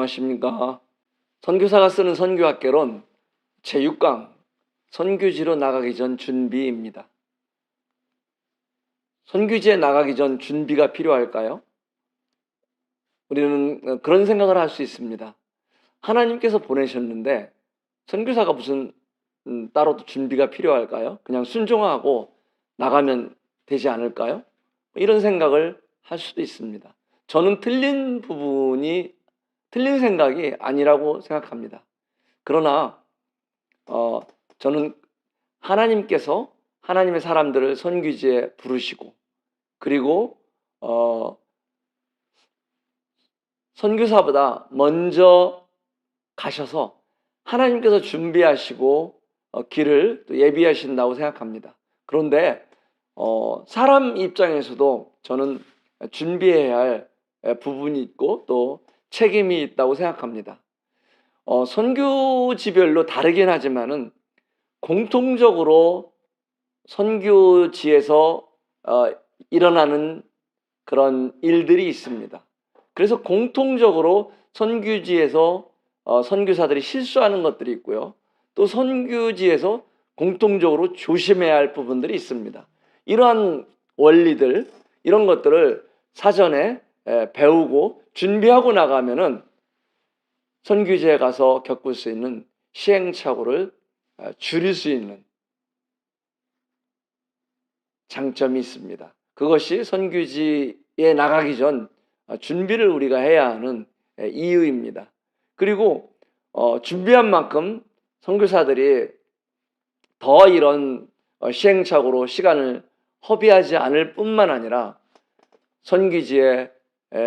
안녕하십니까. 선교사가 쓰는 선교학개론 제6강 선교지로 나가기 전 준비입니다. 선교지에 나가기 전 준비가 필요할까요? 우리는 그런 생각을 할 수 있습니다. 하나님께서 보내셨는데 선교사가 무슨 따로 준비가 필요할까요? 그냥 순종하고 나가면 되지 않을까요? 이런 생각을 할 수도 있습니다. 저는 틀린 생각이 아니라고 생각합니다. 그러나 저는 하나님께서 하나님의 사람들을 선교지에 부르시고 그리고 선교사보다 먼저 가셔서 하나님께서 준비하시고 길을 또 예비하신다고 생각합니다. 그런데 사람 입장에서도 저는 준비해야 할 부분이 있고 또 책임이 있다고 생각합니다. 선교지별로 다르긴 하지만은 공통적으로 선교지에서 일어나는 그런 일들이 있습니다. 그래서 공통적으로 선교지에서 선교사들이 실수하는 것들이 있고요. 또 선교지에서 공통적으로 조심해야 할 부분들이 있습니다. 이러한 원리들, 이런 것들을 사전에 배우고 준비하고 나가면은 선교지에 가서 겪을 수 있는 시행착오를 줄일 수 있는 장점이 있습니다. 그것이 선교지에 나가기 전 준비를 우리가 해야 하는 이유입니다. 그리고 준비한 만큼 선교사들이 더 이런 시행착오로 시간을 허비하지 않을 뿐만 아니라 선교지의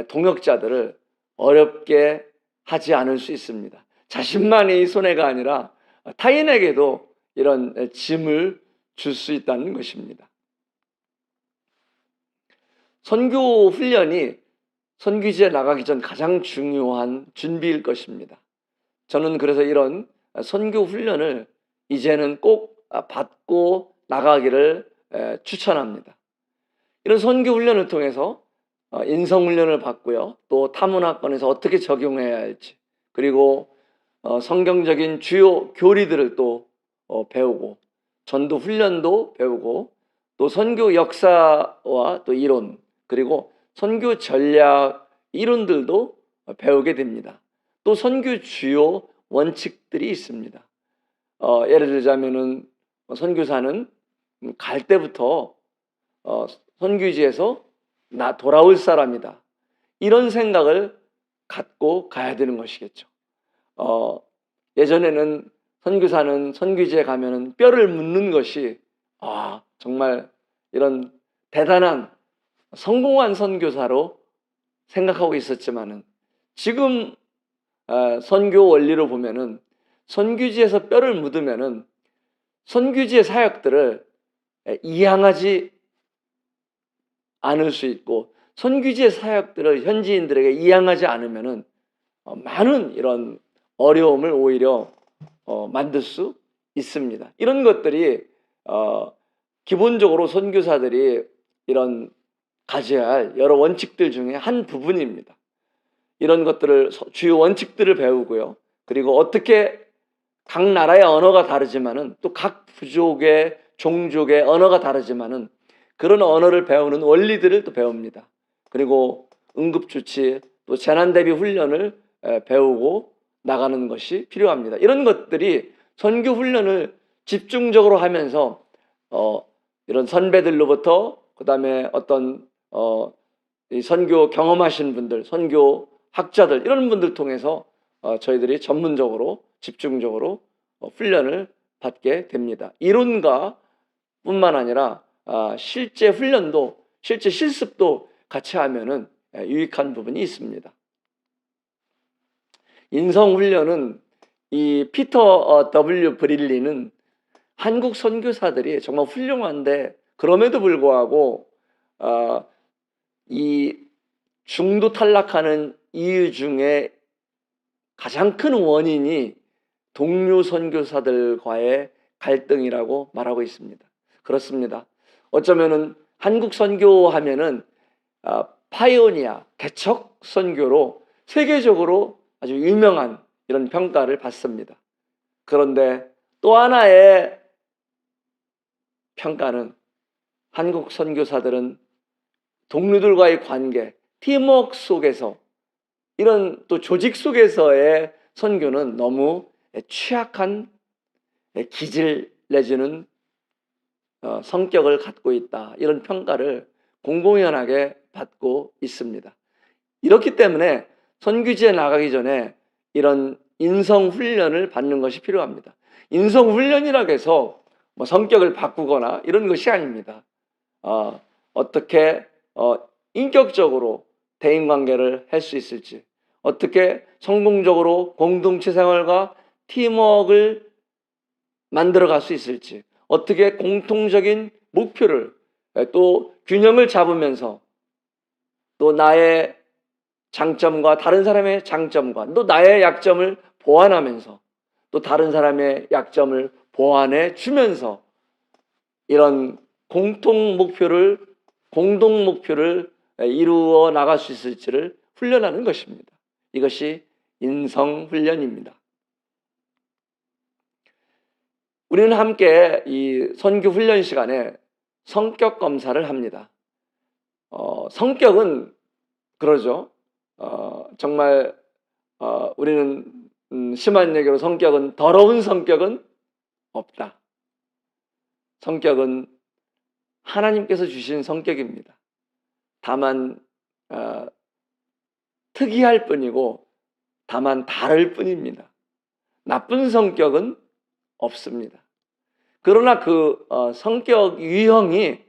동역자들을 어렵게 하지 않을 수 있습니다. 자신만의 손해가 아니라 타인에게도 이런 짐을 줄 수 있다는 것입니다. 선교 훈련이 선교지에 나가기 전 가장 중요한 준비일 것입니다. 저는 그래서 이런 선교 훈련을 이제는 꼭 받고 나가기를 추천합니다. 이런 선교 훈련을 통해서 인성 훈련을 받고요. 또 타문화권에서 어떻게 적용해야 할지, 그리고 성경적인 주요 교리들을 또 배우고, 전도 훈련도 배우고, 또 선교 역사와 또 이론, 그리고 선교 전략 이론들도 배우게 됩니다. 또 선교 주요 원칙들이 있습니다. 예를 들자면은 선교사는 갈 때부터 선교지에서 나 돌아올 사람이다, 이런 생각을 갖고 가야 되는 것이겠죠. 예전에는 선교사는 선교지에 가면은 뼈를 묻는 것이 정말 이런 대단한 성공한 선교사로 생각하고 있었지만은 지금 선교 원리로 보면은 선교지에서 뼈를 묻으면은 선교지의 사역들을 이양하지 않을 수 있고, 선교지의 사역들을 현지인들에게 이양하지 않으면은 많은 이런 어려움을 오히려 만들 수 있습니다. 이런 것들이 기본적으로 선교사들이 이런 가져야 할 여러 원칙들 중에 한 부분입니다. 이런 것들을 주요 원칙들을 배우고요. 그리고 어떻게 각 나라의 언어가 다르지만은 또 각 부족의 종족의 언어가 다르지만은 그런 언어를 배우는 원리들을 또 배웁니다. 그리고 응급조치 또 재난대비 훈련을 배우고 나가는 것이 필요합니다. 이런 것들이 선교 훈련을 집중적으로 하면서 이런 선배들로부터, 그 다음에 어떤 이 선교 경험하신 분들, 선교 학자들, 이런 분들 통해서 저희들이 전문적으로 집중적으로 훈련을 받게 됩니다. 이론가 뿐만 아니라 실제 훈련도, 실제 실습도 같이 하면은 유익한 부분이 있습니다. 인성훈련은 이 피터 W. 브릴리는 한국 선교사들이 정말 훌륭한데 그럼에도 불구하고 이 중도 탈락하는 이유 중에 가장 큰 원인이 동료 선교사들과의 갈등이라고 말하고 있습니다. 그렇습니다. 어쩌면은 한국 선교하면은 파이오니아, 개척 선교로 세계적으로 아주 유명한 이런 평가를 받습니다. 그런데 또 하나의 평가는 한국 선교사들은 동료들과의 관계, 팀워크 속에서 이런 또 조직 속에서의 선교는 너무 취약한 기질 내지는 성격을 갖고 있다. 이런 평가를 공공연하게 받고 있습니다. 이렇기 때문에 선교지에 나가기 전에 이런 인성훈련을 받는 것이 필요합니다. 인성훈련이라고 해서 뭐 성격을 바꾸거나 이런 것이 아닙니다. 어떻게 인격적으로 대인관계를 할 수 있을지, 어떻게 성공적으로 공동체 생활과 팀워크를 만들어갈 수 있을지, 어떻게 공통적인 목표를 또 균형을 잡으면서 또 나의 장점과 다른 사람의 장점과 또 나의 약점을 보완하면서 또 다른 사람의 약점을 보완해 주면서 이런 공동 목표를 이루어 나갈 수 있을지를 훈련하는 것입니다. 이것이 인성훈련입니다. 우리는 함께 이 선교 훈련 시간에 성격 검사를 합니다. 성격은 그러죠. 정말 우리는 심한 얘기로 성격은 더러운 성격은 없다. 성격은 하나님께서 주신 성격입니다. 다만 특이할 뿐이고 다만 다를 뿐입니다. 나쁜 성격은 없습니다. 그러나 그 성격 유형이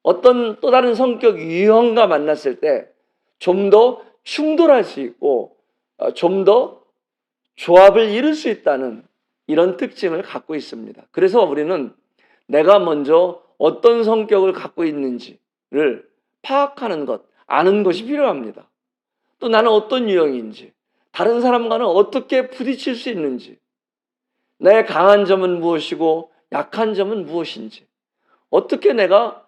어떤 또 다른 성격 유형과 만났을 때 좀 더 충돌할 수 있고 좀 더 조합을 이룰 수 있다는 이런 특징을 갖고 있습니다. 그래서 우리는 내가 먼저 어떤 성격을 갖고 있는지를 파악하는 것, 아는 것이 필요합니다. 또 나는 어떤 유형인지, 다른 사람과는 어떻게 부딪힐 수 있는지, 내 강한 점은 무엇이고 약한 점은 무엇인지, 어떻게 내가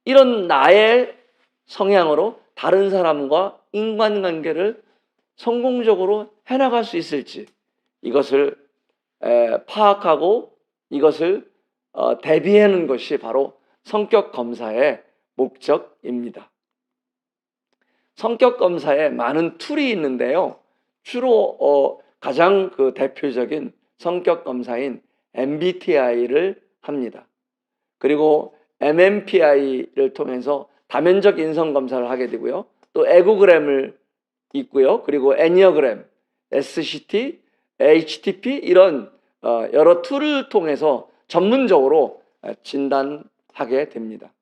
이런 나의 성향으로 다른 사람과 인간관계를 성공적으로 해나갈 수 있을지 이것을 파악하고 이것을 대비하는 것이 바로 성격 검사의 목적입니다. 성격 검사에 많은 툴이 있는데요. 주로 가장 그 대표적인 성격 검사인 MBTI를 합니다. 그리고 MMPI를 통해서 다면적 인성 검사를 하게 되고요. 또 에고그램을 있고요. 그리고 애니어그램, SCT, HTP 이런 여러 툴을 통해서 전문적으로 진단하게 됩니다.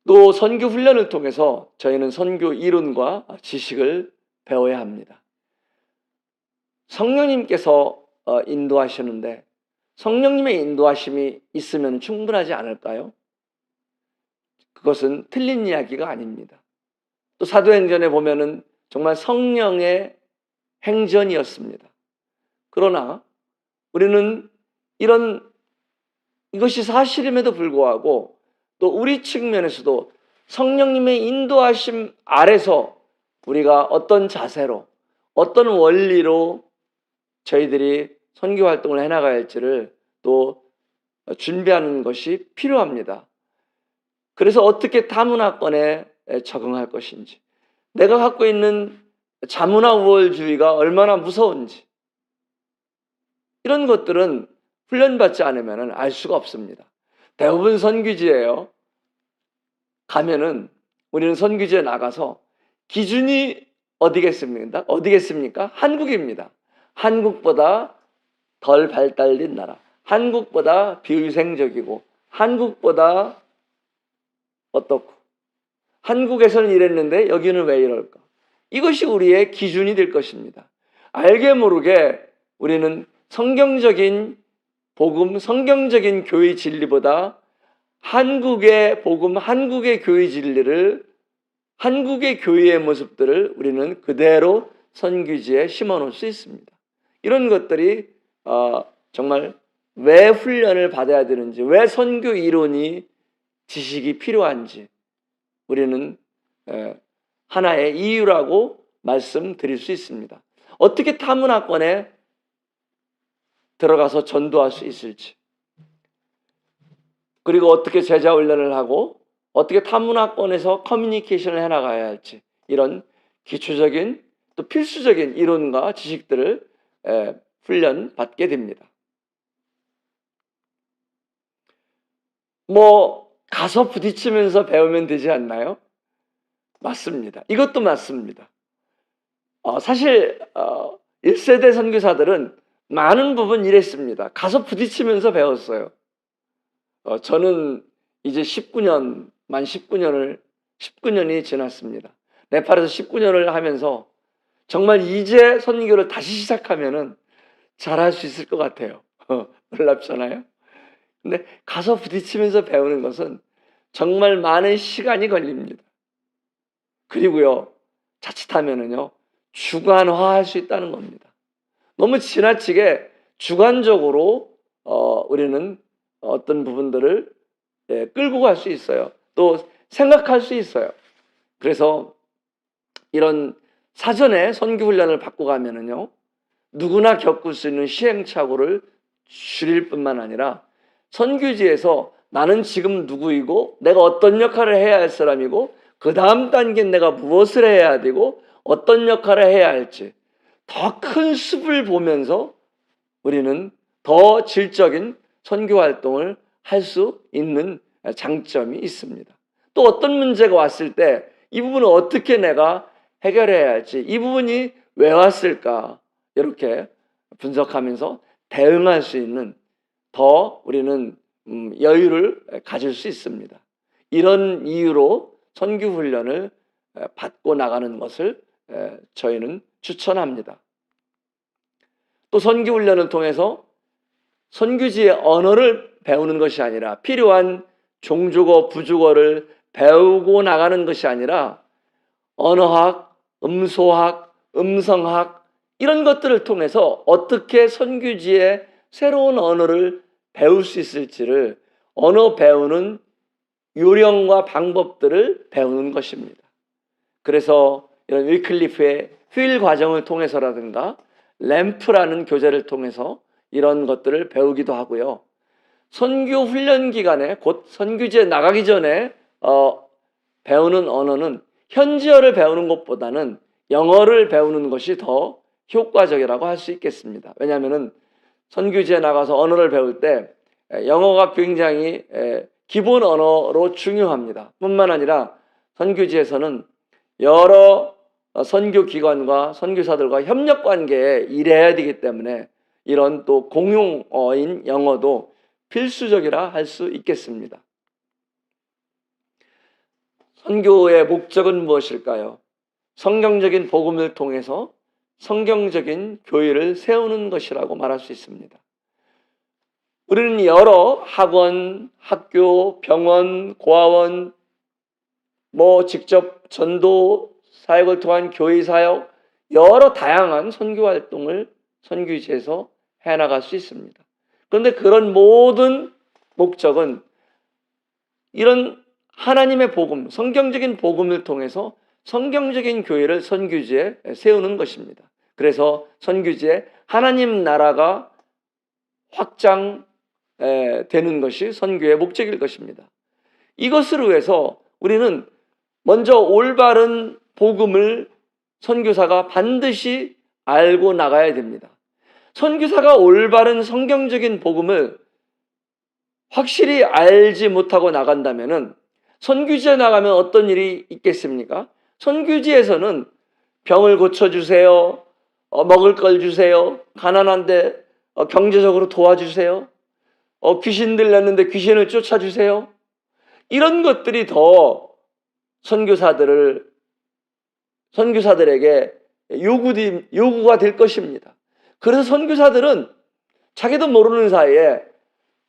또 선교 훈련을 통해서 저희는 선교 이론과 지식을 배워야 합니다. 성령님께서 인도하시는데 성령님의 인도하심이 있으면 충분하지 않을까요? 그것은 틀린 이야기가 아닙니다. 또 사도행전에 보면은 정말 성령의 행전이었습니다. 그러나 우리는 이것이 사실임에도 불구하고 또 우리 측면에서도 성령님의 인도하심 아래서 우리가 어떤 자세로 어떤 원리로 저희들이 선교 활동을 해나가야 할지를 또 준비하는 것이 필요합니다. 그래서 어떻게 다문화권에 적응할 것인지, 내가 갖고 있는 자문화 우월주의가 얼마나 무서운지 이런 것들은 훈련받지 않으면 알 수가 없습니다. 대부분 선교지예요. 가면은 우리는 선교지에 나가서 기준이 어디겠습니까? 한국입니다. 한국보다 덜 발달된 나라, 한국보다 비위생적이고 한국보다 어떻고 한국에서는 이랬는데 여기는 왜 이럴까? 이것이 우리의 기준이 될 것입니다. 알게 모르게 우리는 성경적인 복음, 성경적인 교회 진리보다 한국의 복음, 한국의 교회 진리를, 한국의 교회의 모습들을 우리는 그대로 선교지에 심어놓을 수 있습니다. 이런 것들이 정말 왜 훈련을 받아야 되는지, 왜 선교 이론이 지식이 필요한지 우리는 하나의 이유라고 말씀드릴 수 있습니다. 어떻게 타문화권에 들어가서 전도할 수 있을지, 그리고 어떻게 제자 훈련을 하고 어떻게 타문화권에서 커뮤니케이션을 해나가야 할지, 이런 기초적인 또 필수적인 이론과 지식들을 훈련 받게 됩니다. 가서 부딪히면서 배우면 되지 않나요? 맞습니다. 이것도 맞습니다. 사실 1세대 선교사들은 많은 부분 이랬습니다. 가서 부딪히면서 배웠어요. 저는 이제 19년이 지났습니다. 네팔에서 19년을 하면서 정말 이제 선교를 다시 시작하면은 잘할 수 있을 것 같아요. 놀랍잖아요. 근데 가서 부딪히면서 배우는 것은 정말 많은 시간이 걸립니다. 그리고요, 자칫하면은요, 주관화할 수 있다는 겁니다. 너무 지나치게 주관적으로 우리는 어떤 부분들을 끌고 갈 수 있어요. 또 생각할 수 있어요. 그래서 이런 사전에 선교 훈련을 받고 가면은요, 누구나 겪을 수 있는 시행착오를 줄일 뿐만 아니라 선교지에서 나는 지금 누구이고 내가 어떤 역할을 해야 할 사람이고 그 다음 단계는 내가 무엇을 해야 되고 어떤 역할을 해야 할지 더 큰 숲을 보면서 우리는 더 질적인 선교 활동을 할 수 있는 장점이 있습니다. 또 어떤 문제가 왔을 때 이 부분을 어떻게 내가 해결해야 할지, 이 부분이 왜 왔을까, 이렇게 분석하면서 대응할 수 있는 더 우리는 여유를 가질 수 있습니다. 이런 이유로 선교 훈련을 받고 나가는 것을 저희는 추천합니다. 또 선교 훈련을 통해서 선교지의 언어를 배우는 것이 아니라 필요한 종주어, 부주어를 배우고 나가는 것이 아니라 언어학, 음소학, 음성학 이런 것들을 통해서 어떻게 선교지의 새로운 언어를 배울 수 있을지를 언어 배우는 요령과 방법들을 배우는 것입니다. 그래서 이런 위클리프의 휠 과정을 통해서라든가 램프라는 교재를 통해서 이런 것들을 배우기도 하고요. 선교 훈련 기간에 곧 선교지에 나가기 전에 배우는 언어는 현지어를 배우는 것보다는 영어를 배우는 것이 더 효과적이라고 할 수 있겠습니다. 왜냐하면 선교지에 나가서 언어를 배울 때 영어가 굉장히 기본 언어로 중요합니다. 뿐만 아니라 선교지에서는 여러 선교기관과 선교사들과 협력관계에 일해야 되기 때문에 이런 또 공용어인 영어도 필수적이라 할 수 있겠습니다. 선교의 목적은 무엇일까요? 성경적인 복음을 통해서 성경적인 교회를 세우는 것이라고 말할 수 있습니다. 우리는 여러 학원, 학교, 병원, 고아원, 직접 전도 사역을 통한 교회 사역, 여러 다양한 선교 활동을 선교지에서 해나갈 수 있습니다. 그런데 그런 모든 목적은 이런 하나님의 복음, 성경적인 복음을 통해서 성경적인 교회를 선교지에 세우는 것입니다. 그래서 선교지에 하나님 나라가 확장되는 것이 선교의 목적일 것입니다. 이것을 위해서 우리는 먼저 올바른 복음을 선교사가 반드시 알고 나가야 됩니다. 선교사가 올바른 성경적인 복음을 확실히 알지 못하고 나간다면은 선교지에 나가면 어떤 일이 있겠습니까? 선교지에서는 병을 고쳐주세요, 먹을 걸 주세요, 가난한데 경제적으로 도와주세요, 귀신 들렸는데 귀신을 쫓아주세요, 이런 것들이 더 선교사들에게 요구가 될 것입니다. 그래서 선교사들은 자기도 모르는 사이에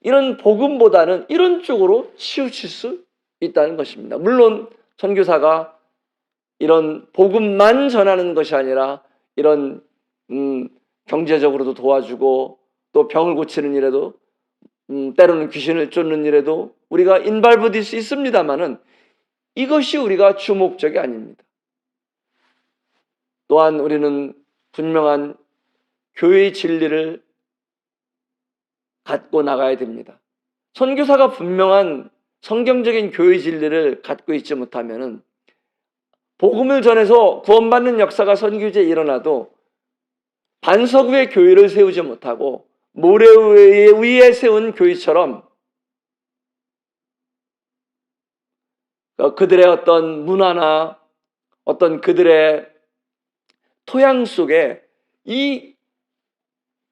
이런 복음보다는 이런 쪽으로 치우칠 수 있다는 것입니다. 물론 선교사가 이런 복음만 전하는 것이 아니라 이런 경제적으로도 도와주고 또 병을 고치는 일에도 때로는 귀신을 쫓는 일에도 우리가 인발부딜 수 있습니다만은 이것이 우리가 주 목적이 아닙니다. 또한 우리는 분명한 교회의 진리를 갖고 나가야 됩니다. 선교사가 분명한 성경적인 교회 진리를 갖고 있지 못하면은 복음을 전해서 구원받는 역사가 선교지에 일어나도 반석 위에 교회를 세우지 못하고 모래 위에 세운 교회처럼 그들의 어떤 문화나 어떤 그들의 토양 속에 이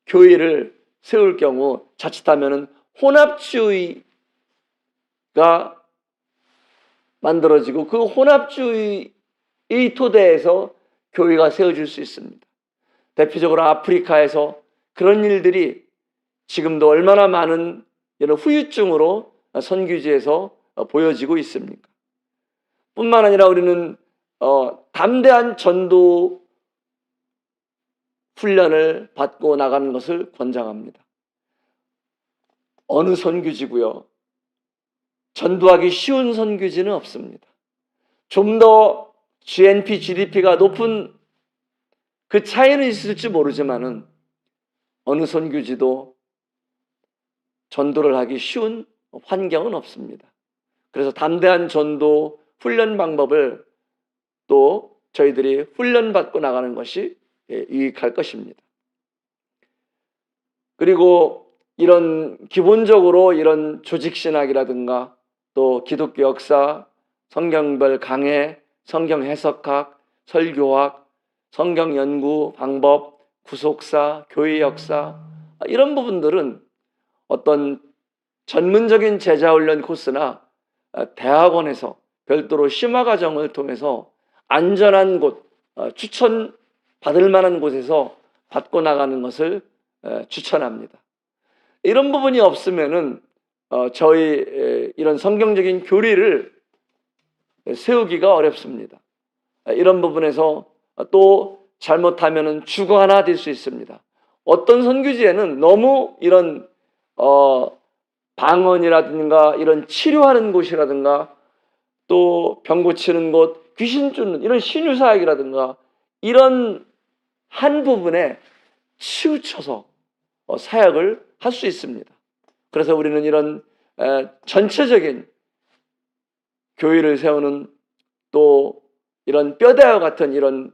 교회를 세울 경우 자칫하면 혼합주의가 만들어지고 그 혼합주의의 토대에서 교회가 세워질 수 있습니다. 대표적으로 아프리카에서 그런 일들이 지금도 얼마나 많은 이런 후유증으로 선교지에서 보여지고 있습니까? 뿐만 아니라 우리는 담대한 전도 훈련을 받고 나가는 것을 권장합니다. 어느 선교지고요, 전도하기 쉬운 선교지는 없습니다. 좀 더 GNP, GDP가 높은 그 차이는 있을지 모르지만은 어느 선교지도 전도를 하기 쉬운 환경은 없습니다. 그래서 담대한 전도 훈련 방법을 또 저희들이 훈련받고 나가는 것이 유익할 것입니다. 그리고 이런 기본적으로 이런 조직신학이라든가 또 기독교 역사, 성경별 강해, 성경 해석학, 설교학, 성경 연구 방법, 구속사, 교회 역사, 이런 부분들은 어떤 전문적인 제자훈련 코스나 대학원에서 별도로 심화과정을 통해서 안전한 곳, 추천받을 만한 곳에서 받고 나가는 것을 추천합니다. 이런 부분이 없으면은 저희 이런 성경적인 교리를 세우기가 어렵습니다. 이런 부분에서 또 잘못하면은 죽어 하나 될 수 있습니다. 어떤 선교지에는 너무 이런 방언이라든가 이런 치료하는 곳이라든가 또 병 고치는 곳, 귀신 쫓는 이런 신유사역이라든가 이런 한 부분에 치우쳐서 사역을 할 수 있습니다. 그래서 우리는 이런 전체적인 교회를 세우는 또 이런 뼈대와 같은 이런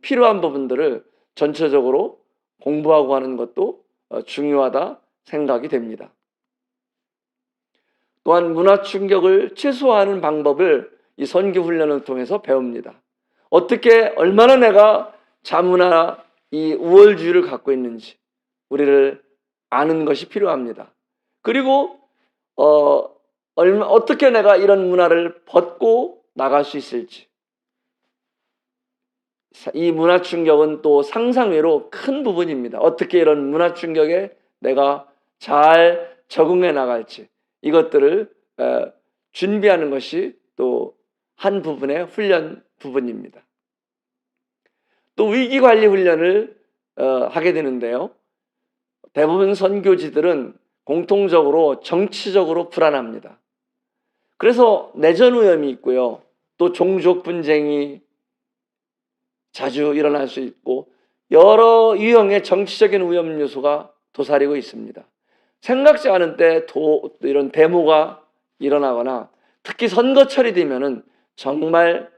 필요한 부분들을 전체적으로 공부하고 하는 것도 중요하다 생각이 됩니다. 또한 문화 충격을 최소화하는 방법을 이 선교 훈련을 통해서 배웁니다. 어떻게 얼마나 내가 자문화 이 우월주의를 갖고 있는지 우리를 아는 것이 필요합니다. 그리고 어떻게 내가 이런 문화를 벗고 나갈 수 있을지, 이 문화 충격은 또 상상 외로 큰 부분입니다. 어떻게 이런 문화 충격에 내가 잘 적응해 나갈지 이것들을 준비하는 것이 또 한 부분의 훈련 부분입니다. 또 위기관리 훈련을 하게 되는데요, 대부분 선교지들은 공통적으로 정치적으로 불안합니다. 그래서 내전 위험이 있고요, 또 종족 분쟁이 자주 일어날 수 있고 여러 유형의 정치적인 위험 요소가 도사리고 있습니다. 생각지 않은 때 이런 데모가 일어나거나 특히 선거철이 되면은 정말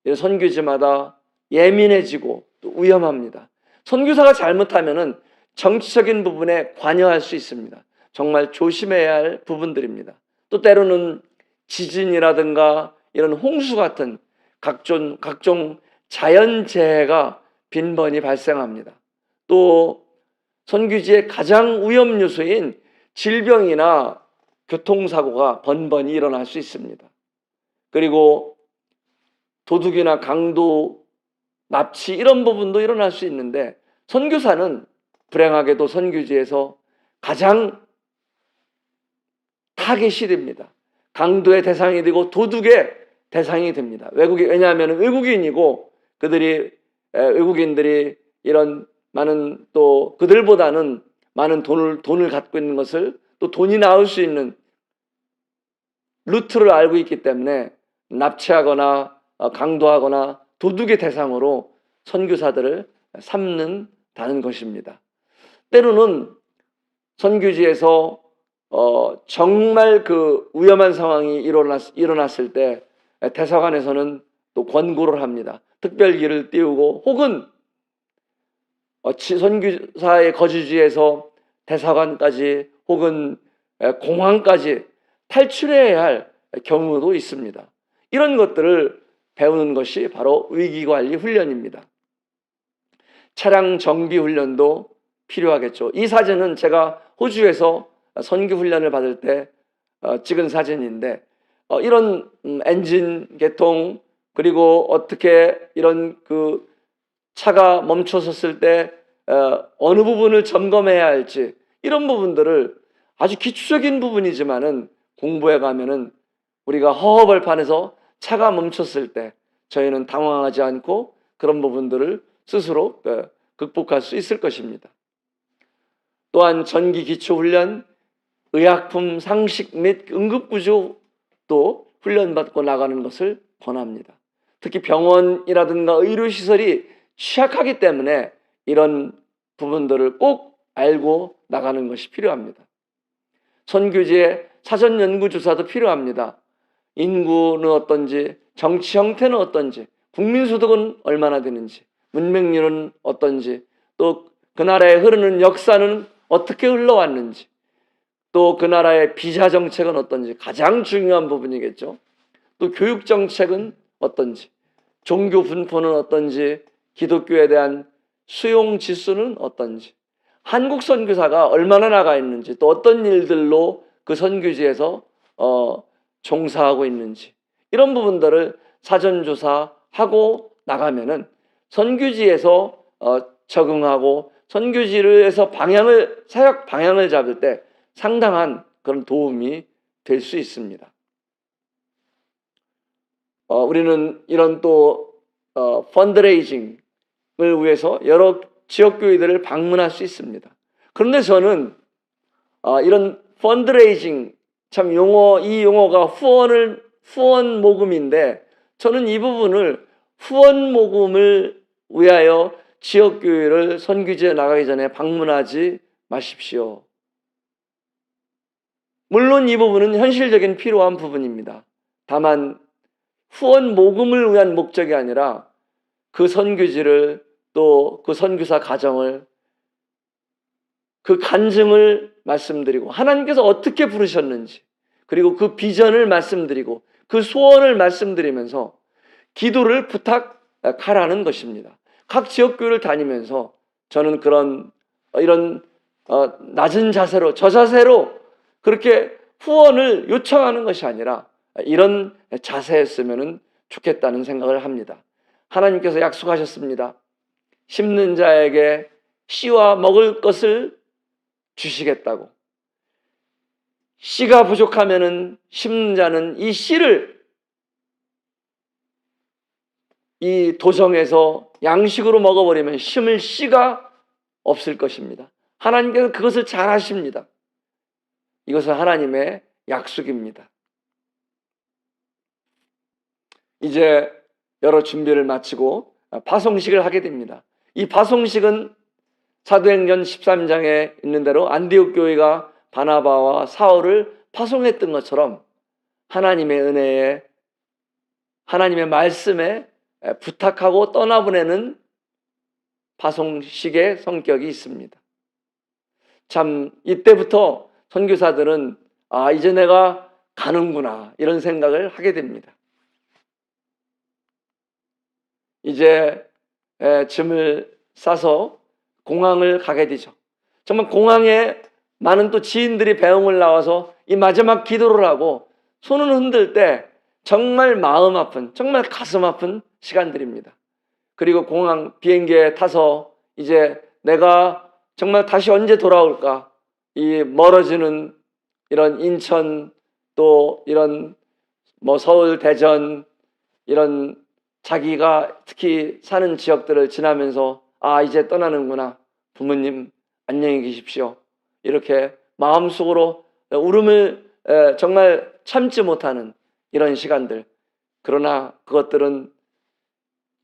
선교지마다 예민해지고 또 위험합니다. 선교사가 잘못하면은 정치적인 부분에 관여할 수 있습니다. 정말 조심해야 할 부분들입니다. 또 때로는 지진이라든가 이런 홍수 같은 각종 자연재해가 빈번히 발생합니다. 또 선교지의 가장 위험 요소인 질병이나 교통사고가 번번이 일어날 수 있습니다. 그리고 도둑이나 강도, 납치 이런 부분도 일어날 수 있는데 선교사는 불행하게도 선교지에서 가장 타겟이 됩니다. 강도의 대상이 되고 도둑의 대상이 됩니다. 왜냐하면 외국인이고 외국인들이 이런 많은 또 그들보다는 많은 돈을 갖고 있는 것을 또 돈이 나올 수 있는 루트를 알고 있기 때문에 납치하거나 강도하거나 도둑의 대상으로 선교사들을 삼는다는 것입니다. 때로는 선교지에서 정말 그 위험한 상황이 일어났을 때 대사관에서는 또 권고를 합니다. 특별기를 띄우고 혹은 선교사의 거주지에서 대사관까지 혹은 공항까지 탈출해야 할 경우도 있습니다. 이런 것들을 배우는 것이 바로 위기관리 훈련입니다. 차량 정비 훈련도 필요하겠죠. 이 사진은 제가 호주에서 선교 훈련을 받을 때 찍은 사진인데 이런 엔진 개통 그리고 어떻게 이런 그 차가 멈춰섰을 때 어느 부분을 점검해야 할지 이런 부분들을 아주 기초적인 부분이지만은 공부해 가면은 우리가 허허벌판에서 차가 멈췄을 때 저희는 당황하지 않고 그런 부분들을 스스로 극복할 수 있을 것입니다. 또한 전기 기초훈련, 의약품 상식 및 응급구조도 훈련받고 나가는 것을 권합니다. 특히 병원이라든가 의료시설이 취약하기 때문에 이런 부분들을 꼭 알고 나가는 것이 필요합니다. 선교지의 사전 연구조사도 필요합니다. 인구는 어떤지, 정치 형태는 어떤지, 국민소득은 얼마나 되는지, 문맹률은 어떤지, 또 그 나라에 흐르는 역사는 어떻게 흘러왔는지, 또 그 나라의 비자 정책은 어떤지 가장 중요한 부분이겠죠. 또 교육 정책은 어떤지, 종교 분포는 어떤지, 기독교에 대한 수용 지수는 어떤지, 한국 선교사가 얼마나 나가 있는지, 또 어떤 일들로 그 선교지에서 종사하고 있는지 이런 부분들을 사전 조사하고 나가면은 선교지에서 적응하고 선교지에서 사역 방향을 잡을 때 상당한 그런 도움이 될 수 있습니다. 우리는 이런 또 펀드레이징을 위해서 여러 지역교회들을 방문할 수 있습니다. 그런데 저는 이런 펀드레이징 참 이 용어가 후원 모금인데 저는 이 부분을 후원 모금을 위하여 지역교회를 선교지에 나가기 전에 방문하지 마십시오. 물론 이 부분은 현실적인 필요한 부분입니다. 다만 후원 모금을 위한 목적이 아니라 그 선교지를 또 그 선교사 가정을 그 간증을 말씀드리고 하나님께서 어떻게 부르셨는지 그리고 그 비전을 말씀드리고 그 소원을 말씀드리면서 기도를 부탁하라는 것입니다. 각 지역교회를 다니면서 저는 이런 낮은 자세로 저자세로 그렇게 후원을 요청하는 것이 아니라 이런 자세였으면 좋겠다는 생각을 합니다. 하나님께서 약속하셨습니다. 심는 자에게 씨와 먹을 것을 주시겠다고. 씨가 부족하면은 심는 자는 이 씨를 이 도성에서 양식으로 먹어버리면 심을 씨가 없을 것입니다. 하나님께서 그것을 잘 아십니다. 이것은 하나님의 약속입니다. 이제 여러 준비를 마치고 파송식을 하게 됩니다. 이 파송식은 사도행전 13장에 있는 대로 안디옥 교회가 바나바와 사울을 파송했던 것처럼 하나님의 은혜에 하나님의 말씀에 부탁하고 떠나보내는 파송식의 성격이 있습니다. 참 이때부터 선교사들은 이제 내가 가는구나 이런 생각을 하게 됩니다. 이제 짐을 싸서 공항을 가게 되죠. 정말 공항에 많은 또 지인들이 배웅을 나와서 이 마지막 기도를 하고 손을 흔들 때 정말 마음 아픈, 정말 가슴 아픈 시간들입니다. 그리고 공항 비행기에 타서 이제 내가 정말 다시 언제 돌아올까? 이 멀어지는 이런 인천 또 이런 서울, 대전 이런 자기가 특히 사는 지역들을 지나면서 이제 떠나는구나. 부모님 안녕히 계십시오. 이렇게 마음속으로 울음을 정말 참지 못하는 이런 시간들. 그러나 그것들은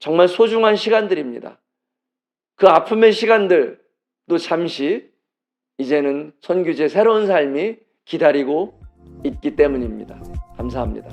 정말 소중한 시간들입니다. 그 아픔의 시간들도 잠시 이제는 선교지의 새로운 삶이 기다리고 있기 때문입니다. 감사합니다.